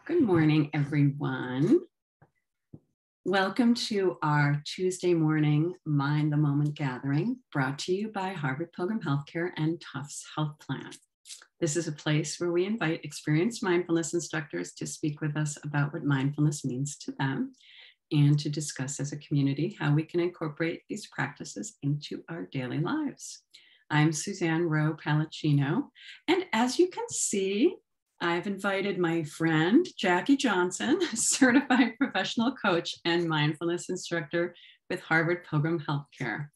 Good morning, everyone. Welcome to our Tuesday morning Mind the Moment gathering, brought to you by Harvard Pilgrim Healthcare and Tufts Health Plan. This is a place where we invite experienced mindfulness instructors to speak with us about what mindfulness means to them and to discuss as a community how we can incorporate these practices into our daily lives. I'm Suzanne Rowe Palacino, and as you can see, I've invited my friend, Jackie Johnson, certified professional coach and mindfulness instructor with Harvard Pilgrim Healthcare.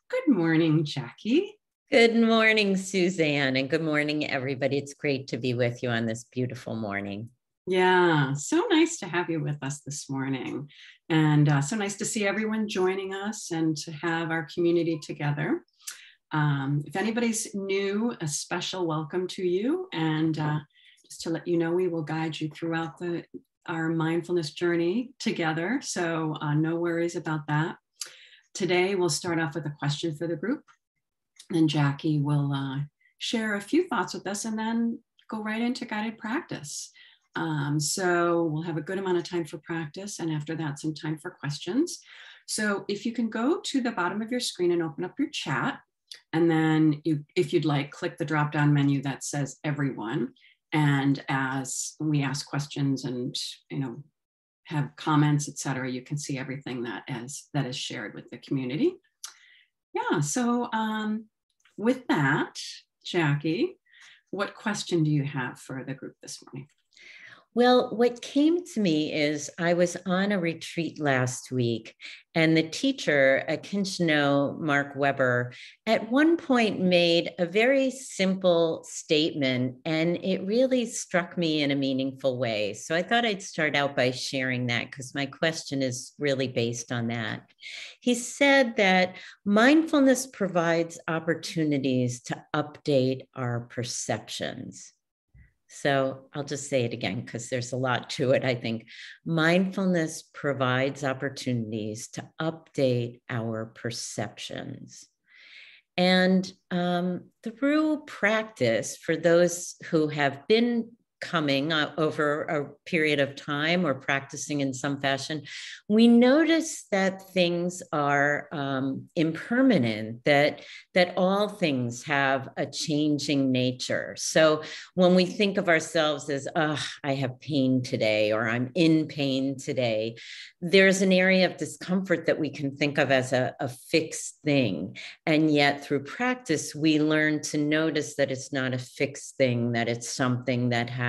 Good morning, Jackie. Good morning, Suzanne, and good morning, everybody. It's great to be with you on this beautiful morning. Yeah, so nice to have you with us this morning. And so nice to see everyone joining us and to have our community together. If anybody's new, a special welcome to you. And just to let you know, we will guide you throughout our mindfulness journey together. So no worries about that. Today, we'll start off with a question for the group. Then Jackie will share a few thoughts with us and then go right into guided practice. So we'll have a good amount of time for practice. And after that, some time for questions. So if you can go to the bottom of your screen and open up your chat, and then if you'd like, click the drop-down menu that says everyone. And as we ask questions and have comments, etc., you can see everything that is shared with the community. Yeah, so with that, Jackie, what question do you have for the group this morning? Well, what came to me is I was on a retreat last week, and the teacher, a Kinshino Mark Weber, at one point made a very simple statement, and it really struck me in a meaningful way. So I thought I'd start out by sharing that because my question is really based on that. He said that mindfulness provides opportunities to update our perceptions. So I'll just say it again because there's a lot to it. I think mindfulness provides opportunities to update our perceptions. And through practice, for those who have been coming over a period of time or practicing in some fashion, we notice that things are impermanent, that all things have a changing nature. So when we think of ourselves as, I have pain today, or I'm in pain today, there's an area of discomfort that we can think of as a fixed thing. And yet through practice, we learn to notice that it's not a fixed thing, that it's something that has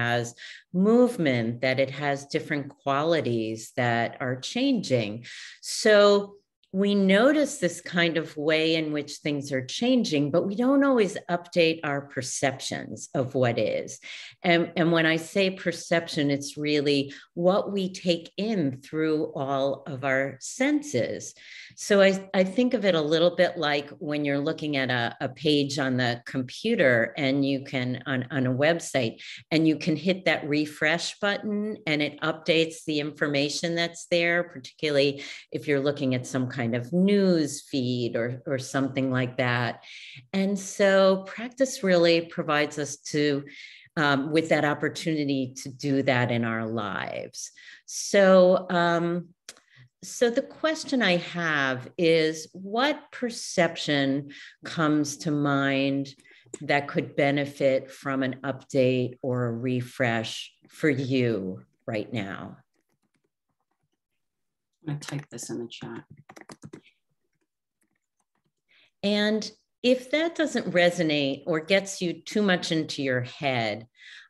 movement, that it has different qualities that are changing. So we notice this kind of way in which things are changing, but we don't always update our perceptions of what is. And when I say perception, it's really what we take in through all of our senses. So I think of it a little bit like when you're looking at a page on the computer and you can, on a website, and you can hit that refresh button and it updates the information that's there, particularly if you're looking at some kind of news feed or something like that. And so practice really provides us with that opportunity to do that in our lives. So the question I have is, what perception comes to mind that could benefit from an update or a refresh for you right now? I'm going to type this in the chat. And if that doesn't resonate or gets you too much into your head,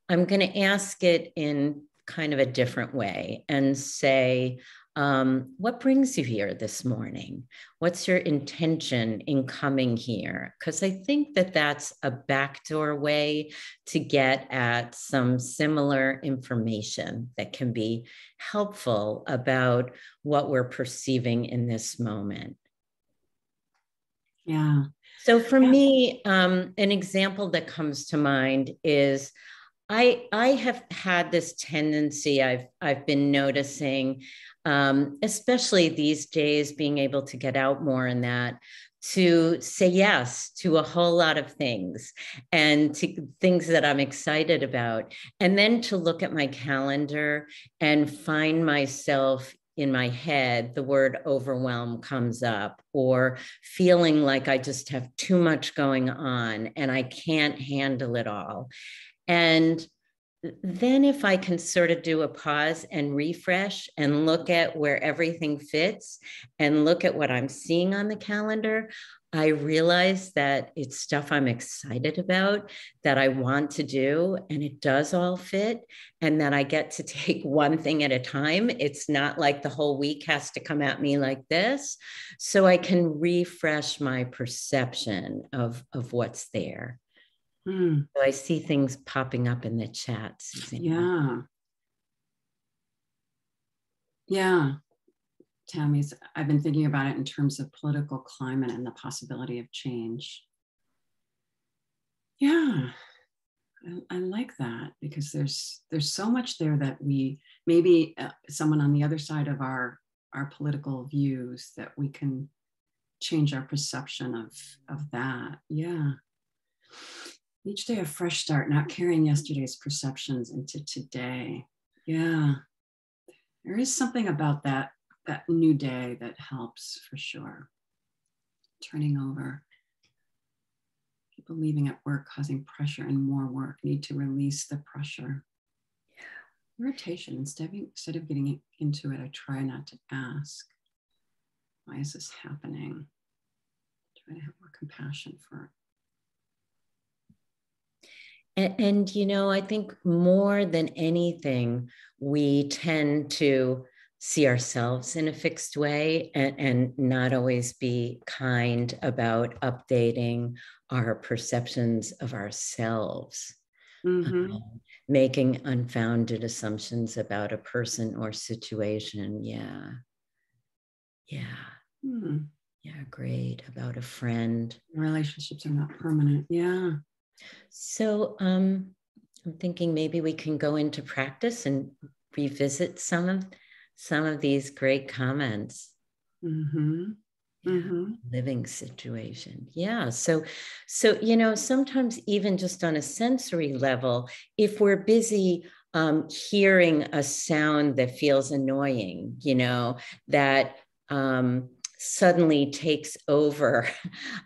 I'm going to ask it in kind of a different way and say, what brings you here this morning? What's your intention in coming here? Because I think that that's a backdoor way to get at some similar information that can be helpful about what we're perceiving in this moment. Yeah. So for me, an example that comes to mind is I have had this tendency I've been noticing, especially these days, being able to get out more and that, to say yes to a whole lot of things and to things that I'm excited about. And then to look at my calendar and find myself in my head, the word overwhelm comes up, or feeling like I just have too much going on and I can't handle it all. And then if I can sort of do a pause and refresh and look at where everything fits and look at what I'm seeing on the calendar, I realize that it's stuff I'm excited about, that I want to do, and it does all fit, and that I get to take one thing at a time. It's not like the whole week has to come at me like this. So I can refresh my perception of what's there. So I see things popping up in the chat, Suzanne. Yeah. Yeah. Tammy's, I've been thinking about it in terms of political climate and the possibility of change. Yeah. I like that, because there's so much there that we, maybe someone on the other side of our political views, that we can change our perception of that. Yeah. Each day a fresh start, not carrying yesterday's perceptions into today. Yeah. There is something about that new day that helps, for sure. Turning over. People leaving at work causing pressure and more work, need to release the pressure. Irritation. Instead of getting into it, I try not to ask, why is this happening? Try to have more compassion for it. And, you know, I think more than anything, we tend to see ourselves in a fixed way and not always be kind about updating our perceptions of ourselves. Mm-hmm. Making unfounded assumptions about a person or situation. Yeah. Yeah, great. About a friend. Relationships are not permanent. Yeah. So I'm thinking maybe we can go into practice and revisit some of these great comments. Mm-hmm. Yeah, mm-hmm. living situation. Yeah. So, you know, sometimes even just on a sensory level, if we're busy hearing a sound that feels annoying, you know, that suddenly takes over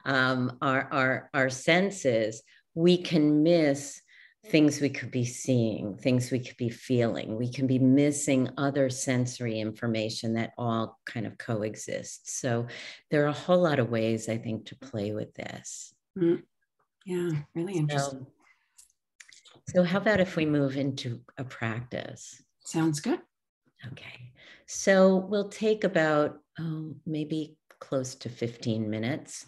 our senses, we can miss things we could be seeing, things we could be feeling. We can be missing other sensory information that all kind of coexist. So there are a whole lot of ways, I think, to play with this. Yeah, really interesting. So how about if we move into a practice? Sounds good. Okay. So we'll take about maybe close to 15 minutes.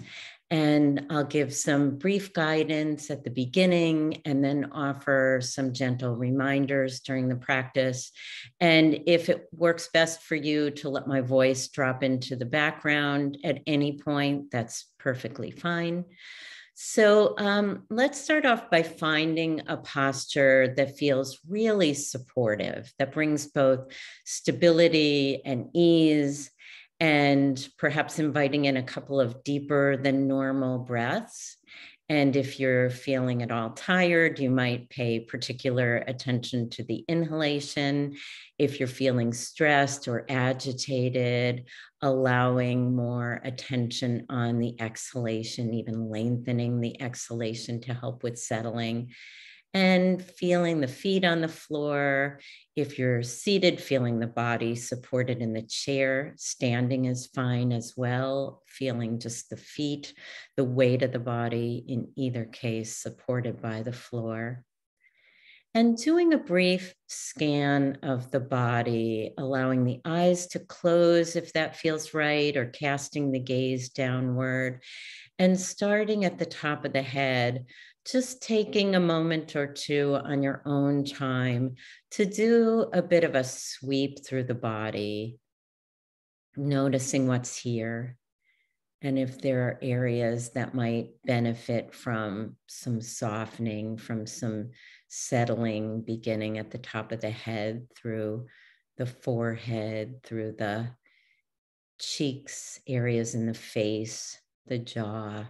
And I'll give some brief guidance at the beginning and then offer some gentle reminders during the practice. And if it works best for you to let my voice drop into the background at any point, that's perfectly fine. So let's start off by finding a posture that feels really supportive, that brings both stability and ease, and perhaps inviting in a couple of deeper than normal breaths. And if you're feeling at all tired, you might pay particular attention to the inhalation. If you're feeling stressed or agitated, allowing more attention on the exhalation, even lengthening the exhalation to help with settling. And feeling the feet on the floor. If you're seated, feeling the body supported in the chair. Standing is fine as well. Feeling just the feet, the weight of the body in either case supported by the floor. And doing a brief scan of the body, allowing the eyes to close if that feels right, or casting the gaze downward. And starting at the top of the head, just taking a moment or two on your own time to do a bit of a sweep through the body, noticing what's here. And if there are areas that might benefit from some softening, from some settling, beginning at the top of the head, through the forehead, through the cheeks, areas in the face, the jaw,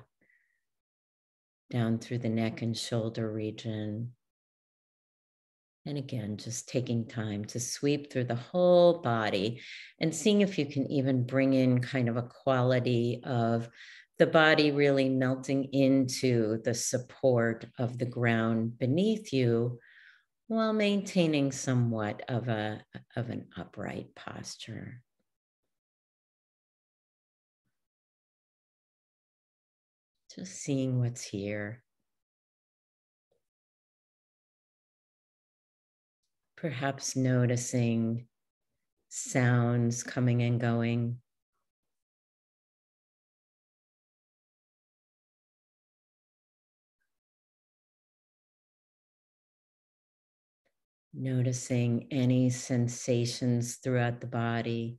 down through the neck and shoulder region. And again, just taking time to sweep through the whole body and seeing if you can even bring in kind of a quality of the body really melting into the support of the ground beneath you while maintaining somewhat of an upright posture. Just seeing what's here. Perhaps noticing sounds coming and going. Noticing any sensations throughout the body,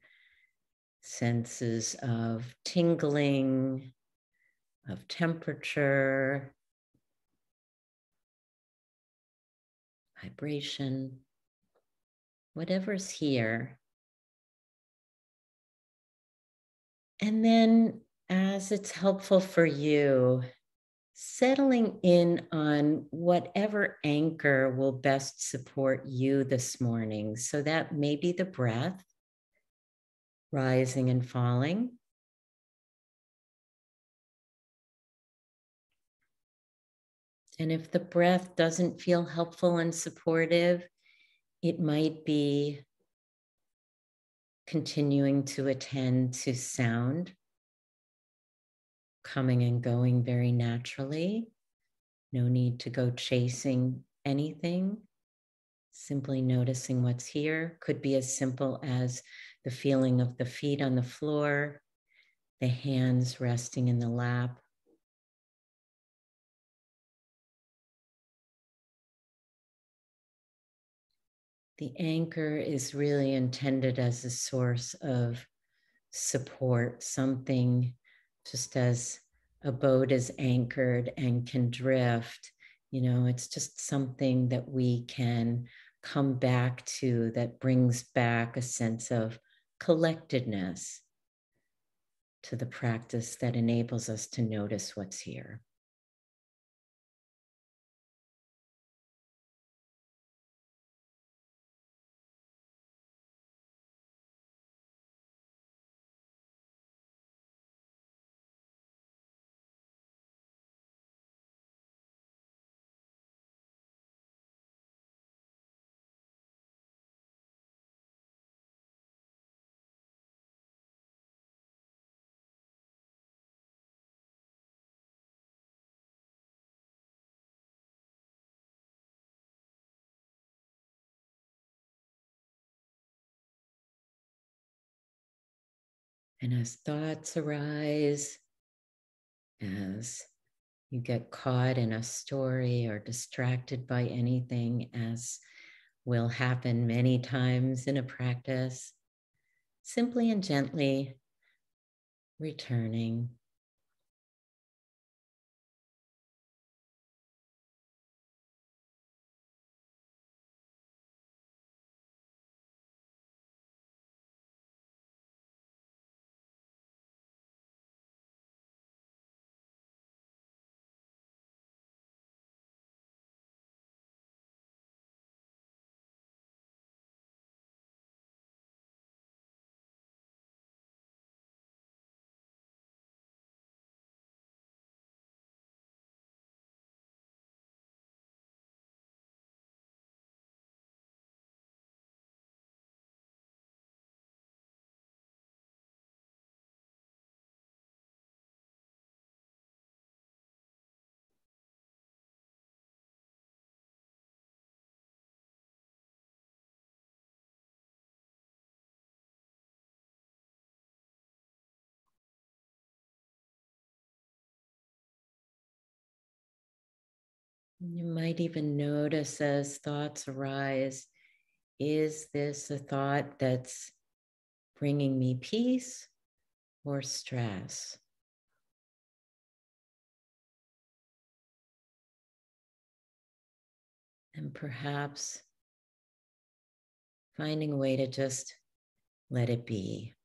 senses of tingling, of temperature, vibration, whatever's here. And then, as it's helpful for you, settling in on whatever anchor will best support you this morning. So that may be the breath, rising and falling. And if the breath doesn't feel helpful and supportive, it might be continuing to attend to sound, coming and going very naturally. No need to go chasing anything. Simply noticing what's here. Could be as simple as the feeling of the feet on the floor, the hands resting in the lap. The anchor is really intended as a source of support, something just as a boat is anchored and can drift, it's just something that we can come back to that brings back a sense of collectedness to the practice that enables us to notice what's here. And as thoughts arise, as you get caught in a story or distracted by anything, as will happen many times in a practice, simply and gently returning. You might even notice as thoughts arise, is this a thought that's bringing me peace or stress? And perhaps finding a way to just let it be.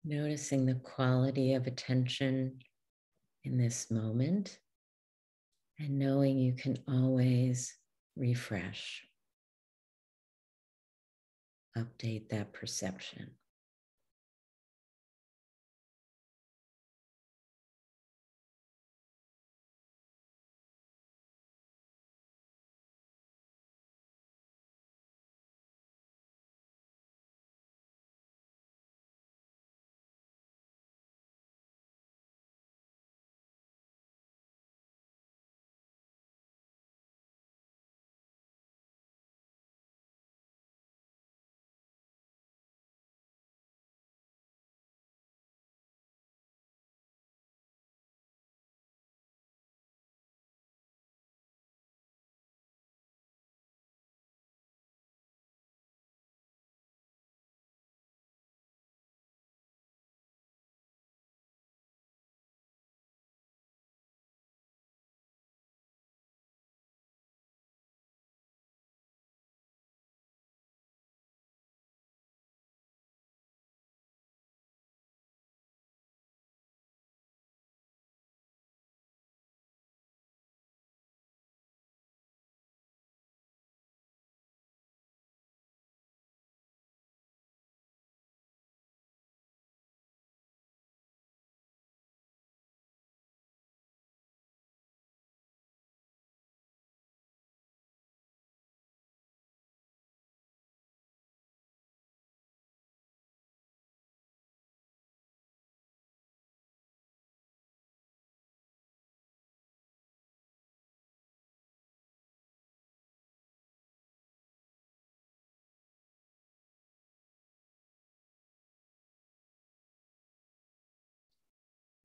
Noticing the quality of attention in this moment and knowing you can always refresh, update that perception.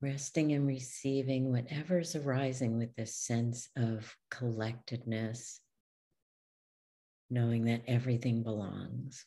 Resting and receiving whatever's arising with this sense of collectedness, knowing that everything belongs.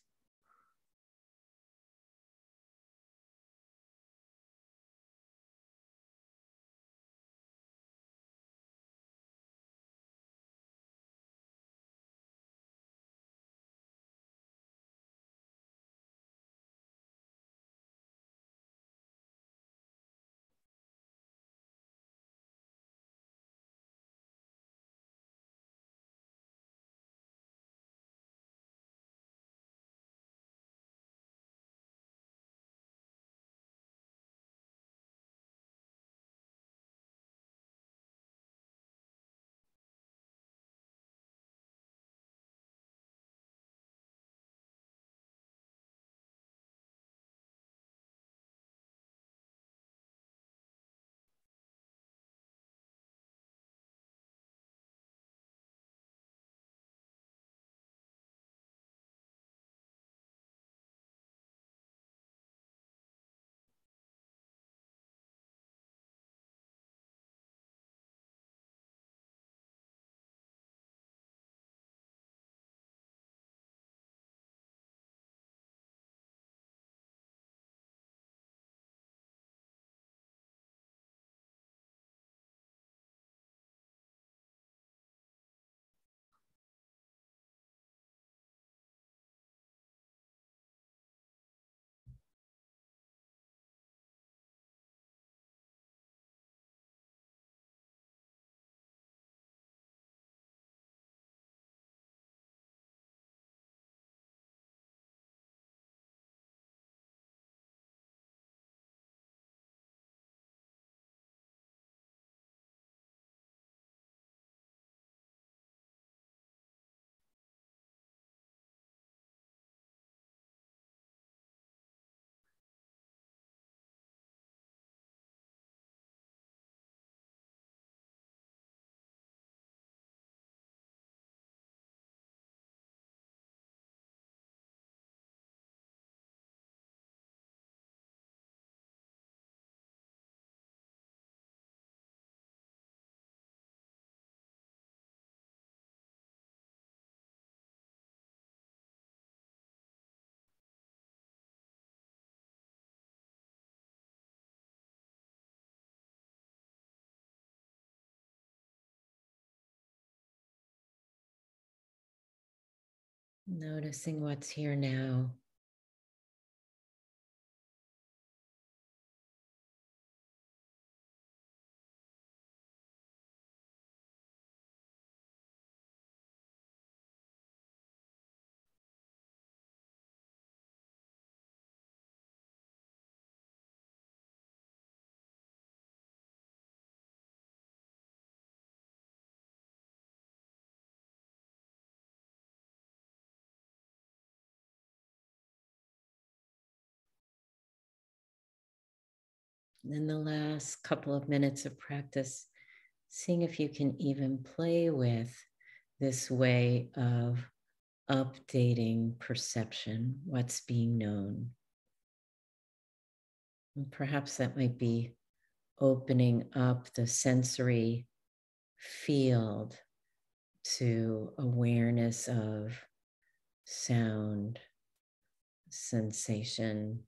Noticing what's here now. in the last couple of minutes of practice, seeing if you can even play with this way of updating perception, what's being known. And perhaps that might be opening up the sensory field to awareness of sound, sensation,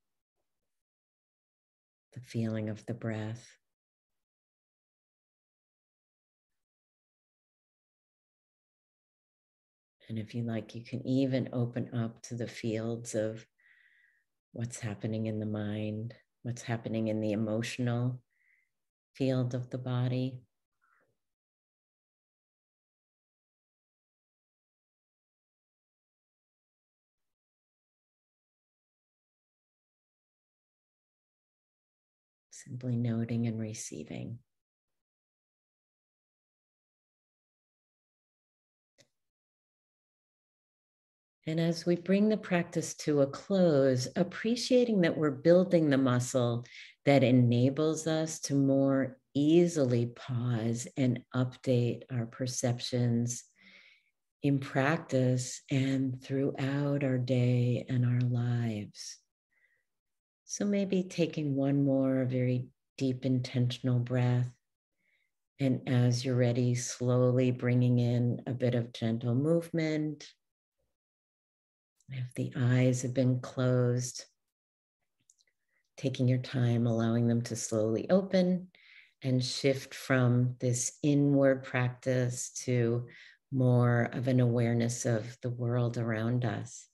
the feeling of the breath. And if you like, you can even open up to the fields of what's happening in the mind, what's happening in the emotional field of the body. Simply noting and receiving. And as we bring the practice to a close, appreciating that we're building the muscle that enables us to more easily pause and update our perceptions in practice and throughout our day and our lives. So maybe taking one more very deep intentional breath. And as you're ready, slowly bringing in a bit of gentle movement. If the eyes have been closed, taking your time, allowing them to slowly open and shift from this inward practice to more of an awareness of the world around us.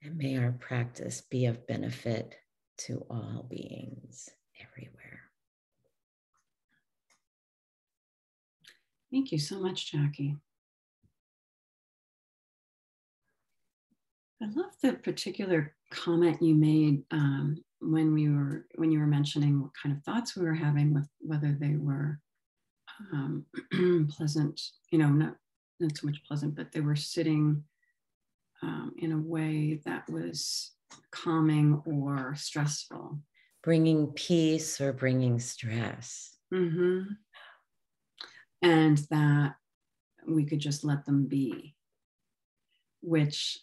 And may our practice be of benefit to all beings everywhere. Thank you so much, Jackie. I love the particular comment you made when you were mentioning what kind of thoughts we were having, with whether they were pleasant, not so much pleasant, but they were sitting in a way that was calming or stressful. Bringing peace or bringing stress. Mm-hmm. And that we could just let them be, which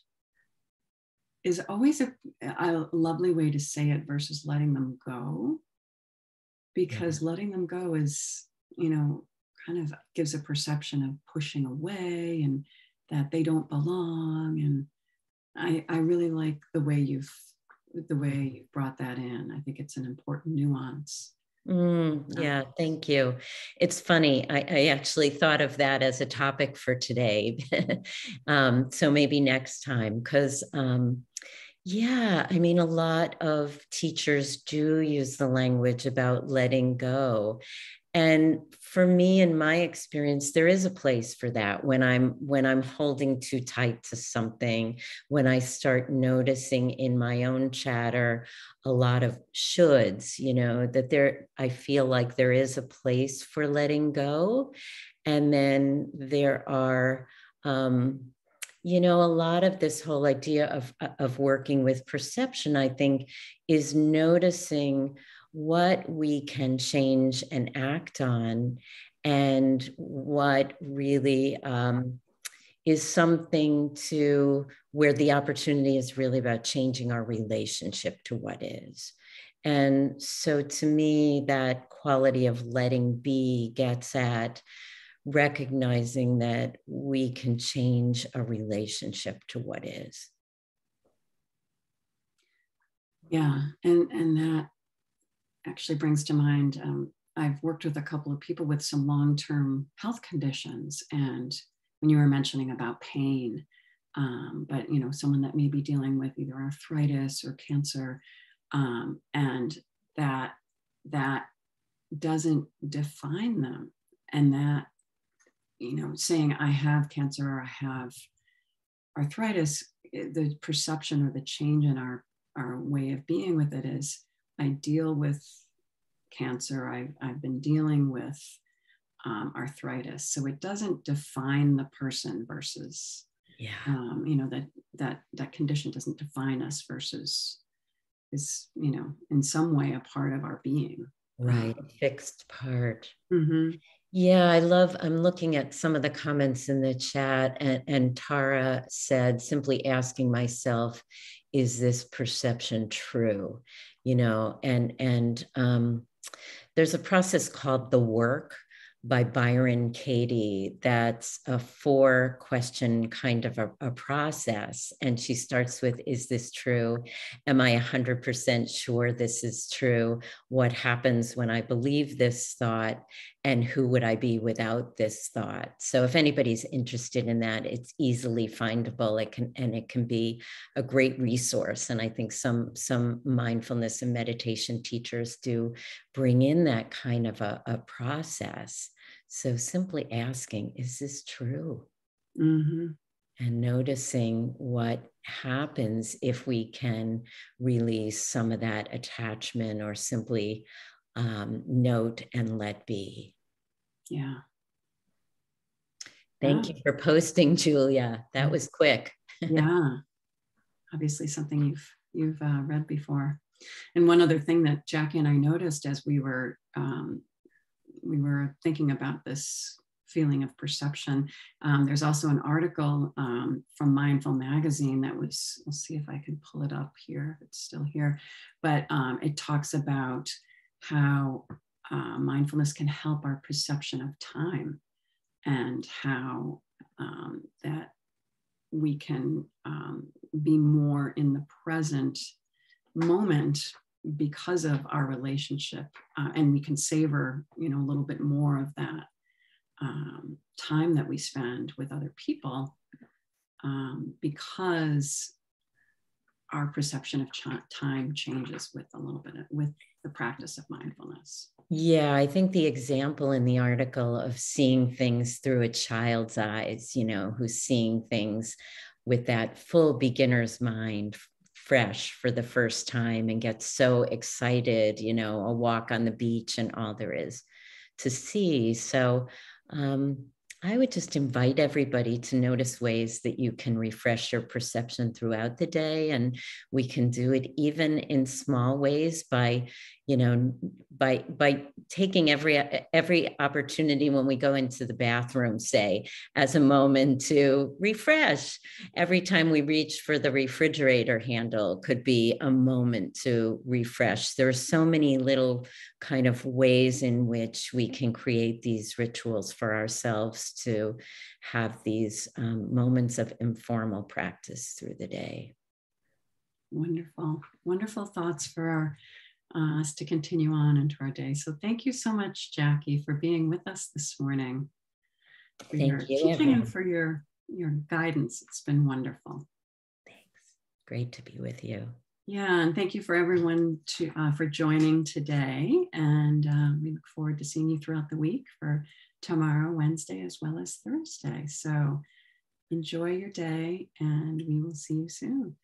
is always a lovely way to say it versus letting them go, because letting them go is, kind of gives a perception of pushing away and that they don't belong. And I really like the way you've brought that in. I think it's an important nuance. Yeah, thank you. It's funny. I actually thought of that as a topic for today. So maybe next time, because yeah, I mean, a lot of teachers do use the language about letting go. And for me, in my experience, there is a place for that when I'm holding too tight to something, when I start noticing in my own chatter a lot of shoulds, that I feel like there is a place for letting go. And then there are, a lot of this whole idea of working with perception, I think, is noticing what we can change and act on, and what really is something to where the opportunity is really about changing our relationship to what is. And so to me, that quality of letting be gets at recognizing that we can change a relationship to what is. Yeah, and that actually brings to mind, I've worked with a couple of people with some long-term health conditions, and when you were mentioning about pain, but someone that may be dealing with either arthritis or cancer, and that doesn't define them, and that saying I have cancer or I have arthritis, the perception or the change in our way of being with it is, I deal with cancer, I've been dealing with arthritis. So it doesn't define the person versus, that condition doesn't define us versus is, in some way a part of our being. Right. Fixed part. Mm-hmm. Yeah, I'm looking at some of the comments in the chat, and Tara said, simply asking myself, is this perception true? There's a process called The Work by Byron Katie. That's a 4-question kind of a process. And she starts with, is this true? Am I 100% sure this is true? What happens when I believe this thought? And who would I be without this thought? So if anybody's interested in that, it's easily findable. It can be a great resource. And I think some mindfulness and meditation teachers do bring in that kind of a process. So simply asking, is this true? Mm-hmm. And noticing what happens if we can release some of that attachment, or simply note and let be. Yeah. Thank you for posting, Julia. That was quick. Yeah. Obviously something you've read before. And one other thing that Jackie and I noticed as we were thinking about this feeling of perception, there's also an article from Mindful Magazine that was, we'll see if I can pull it up here, if it's still here, but it talks about how mindfulness can help our perception of time, and how that we can be more in the present moment because of our relationship, and we can savor, a little bit more of that time that we spend with other people, because our perception of time changes with the practice of mindfulness. Yeah, I think the example in the article of seeing things through a child's eyes, who's seeing things with that full beginner's mind, fresh for the first time, and gets so excited, a walk on the beach and all there is to see. So I would just invite everybody to notice ways that you can refresh your perception throughout the day. And we can do it even in small ways by taking every opportunity when we go into the bathroom, say, as a moment to refresh. Every time we reach for the refrigerator handle could be a moment to refresh. There are so many little kind of ways in which we can create these rituals for ourselves to have these moments of informal practice through the day. Wonderful, wonderful thoughts for us to continue on into our day. So thank you so much, Jackie, for being with us this morning, for your teaching and for your guidance. It's been wonderful. Thanks. Great to be with you. Yeah, and thank you for everyone for joining today. And we look forward to seeing you throughout the week for tomorrow, Wednesday, as well as Thursday. So enjoy your day, and we will see you soon.